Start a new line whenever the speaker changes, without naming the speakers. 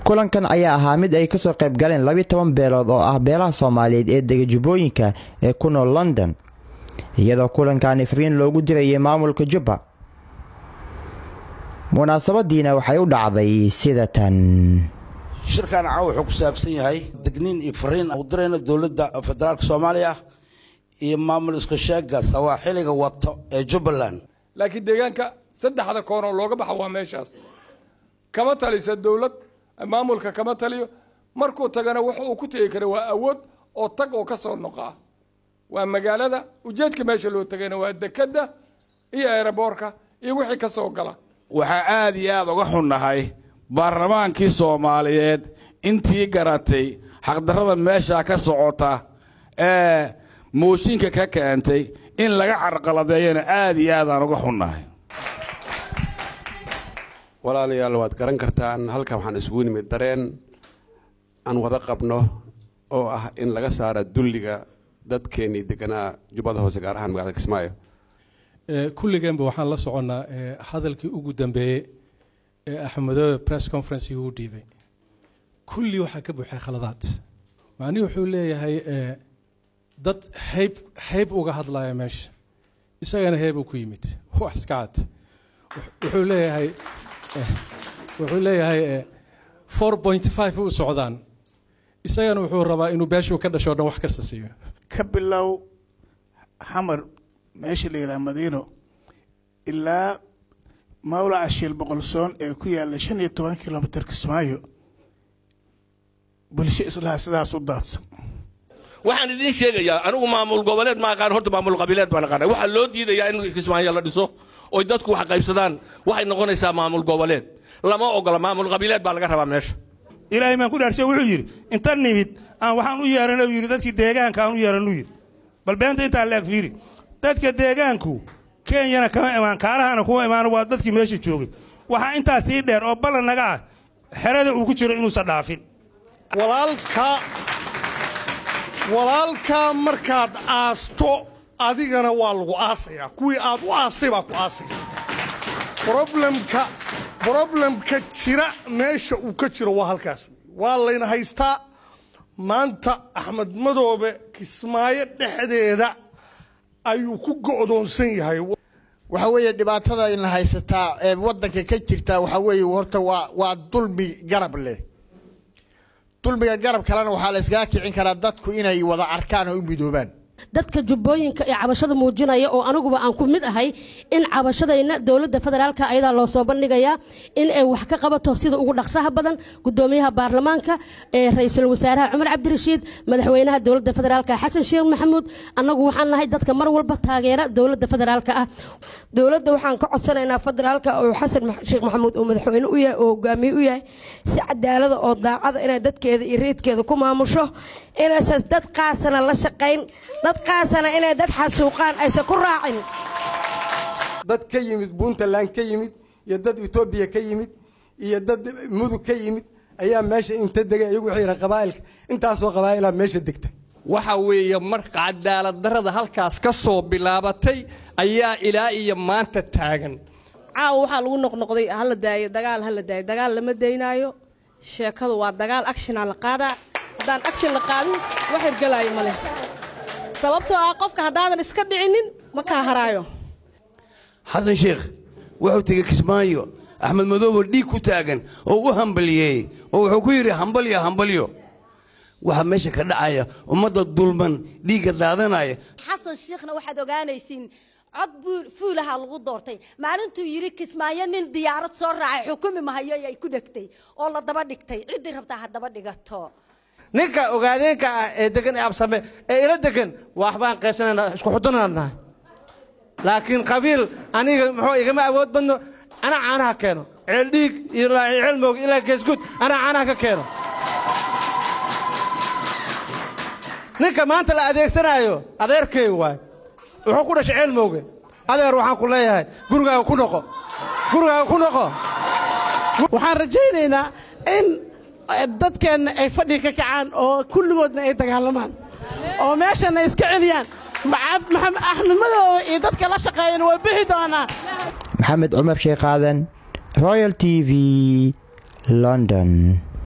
kulankan ayaa ahaa mid ay ka soo qayb galeen 12 beelood oo ah beelaha Soomaaliyeed ee dega Jubbooyinka ee ku nool London iyadoo kulankan fariin loogu dirayay maamulka Jubba munaasabadiina waxay u dhacday sida tan
shirkan wuxuu ku saabsan yahay degniin iyo fariin u dirayna dawladda federaalka Soomaaliya iyo maamul isku sheega sawaaxiliga wato ee Jubbaland
laakiin deegaanka saddexda koon oo looga baxo waa meeshaas kama talisa dawlad maamulka kama taliyo markuu tagana wuxuu ku tagi kara waa awood oo tag oo ka soo noqaa waa magaalada ujeedka meesha loo tagayna waa dekada iyo aeroboorka iyo wixii ka soo gala
waxa aad iyo aad uga xunnahay baarlamaankii Soomaaliyeed intii garatay xaqdarrada meesha ka socota ee mooshinka ka keentay in laga carqaladeeyana aad iyo aad aan uga xunnahay
walaalayaal waad garan kartaan halka waxaan isugu nimid dareen aan wada qabno oo ah in laga saaro dulliga dadkeenii deganaa Jubbada Hoose gaar ahaan magaalada Kismaayo
kulligeenba waxaan la soconaa hadalkii ugu dambeeyay ee Axmedow press conference uu dhiibay kulli waxa ka buuxay khaladaad macnaheedu wuxuu leeyahay dad hayb uga hadlaya meesha isagana hayb ku yimid wax iska cad wuxuu leeyahay 4.5 u socdaan isagana wuxuu rabaa inuu beeshu ka dhasho dhan wax kasta siiyo
ka bilow xamar meesha la yiraahdo Madiino ilaa Mawla Ashil Boqolsoon ee ku yaala 15 kilomitir Kismaayo bulsho islaha sidaas u daadsan
waxaan idin sheegayaa anigu maamul goboleed ma aqaan horta maamul qabiileed baan aqaan waxa loo diidayaa in Kismaayo la dhiso oo dadku wax qaybsadaan waxay noqonaysaa maamul goboleed lama ogola maamul qabiileed baa laga rabaa meesha
ilaahay ma ku dhaarshay wuxuu yiri inta nimid aan waxaan u yeeranay yiri dadkii deegaanka aan u yeeranay yiri bal beenta inta la fiiri dadka deegaanku Kenya kama imaan kaarahana kuma imaan waa dadkii meesha joogay waxa intaas ii dheer oo balan naga ah xerada uu ku jiro inuu sadhaafin
walaalka markaad aasto adigana waa lagu aasaya kuwii aad u aastay baa ku aasaya problemka jira meesha uu ka jiro waa halkaas waa layna haystaa maanta Axmed Madoobe Kismaayo dhexdeeda ayuu ku go'doonsan yahay
waxa weeye dhibaatada in la haysataa ee wadanka ka jirta waxa weeye horta waa dulmi garab leh dulmiga garab kalena waxa la iska kicin karaa dadku inay wada arkaan oo u midoobaan
dadka Jubbooyinka ee cabashada muujinaya oo aniguba aan ku mid ahay in cabashadayna dawladda federaalka ayada loo soo bandhigaya in ay wax ka qabato sida ugu dhaqsaha badan gudoomiyaha baarlamaanka ee ra'iisul wasaaraha Umar Cabdirashiid madaxweynaha dawladda federaalka Xasan Sheekh Maxamuud anagu waxaan nahay dadka mar walba taageera dawladda federaalka ah
dawladda waxaan ka codsanaynaa federaalka oo Xasan Sheekh Maxamuud oo madaxweyne u yahay oo hogaamiye u yahay si cadaalad oo daacad inay dadkeeda iyo reedkeeda ku maamusho inaysan dad qaasana la shaqayn dad qaasana inay dad xasuuqaan aysan ku raacin
dad ka yimid Puntland ka yimid iyo dad Ethiopia ka yimid iyo dad Mudug ka yimid ayaa meesha inta degay iyagu xiira qabaa'ilka intaas oo qabaa'ila meesha degtay
waxa weeye marka cadaalad darrada halkaas ka soo bilaabatay ayaa ilaa iyo maanta taagan
waxa lagu noqnoqday hal daayo dagaal lama deynaayo sheekadu waa dagaal action la qaadaa hadaan action la qaadin wax hirgalay ma leh sababtoo ah qofka hadaadan iska dhicinin ma ka haraayo
Xasan Sheekh wuxuu tagay Kismaayo Axmed Madoobe dhiig ku taagan oo u hambaliyay oo wuxuu ku yiri hambalyo waxa meesha ka dhacaya ummadda dulman dhiiga daadanaya
Xasan Sheekhna waxaad ogaanaysiin cod fuulaha lagu doortay maalintuu yiri Kismaayo nin diyaarad soo raacay xukumi mahayo ay ku dhagtay oo la daba dhigtay cid rabta hadaba dhigato
ninka ogaadeenka ee degan ee absame ee ila degan waxbaan qaybsanayna isku xudunana laakiin qabiil aniga muxuu igama awood badno ana caanaha keeno ceel dhiig iyo cilmoog ila geesgud ana caanaha ka keeno ninka maanta la adeegsanayo adeerkay waay wuxuu ku dhashay cilmoog adeer waxaan ku leeyahay gurigaaga ku noqo
waxaan rajaynaynaa in dadkeena ay fadhi ka kacaan oo kulligoodna ay dagaalamaan oo meeshana iska celiyaan Axmed Madoobe iyo dadka la shaqeeyay way bixi doonaan
Maxamed Umar Sheekh Aadan Royal TV London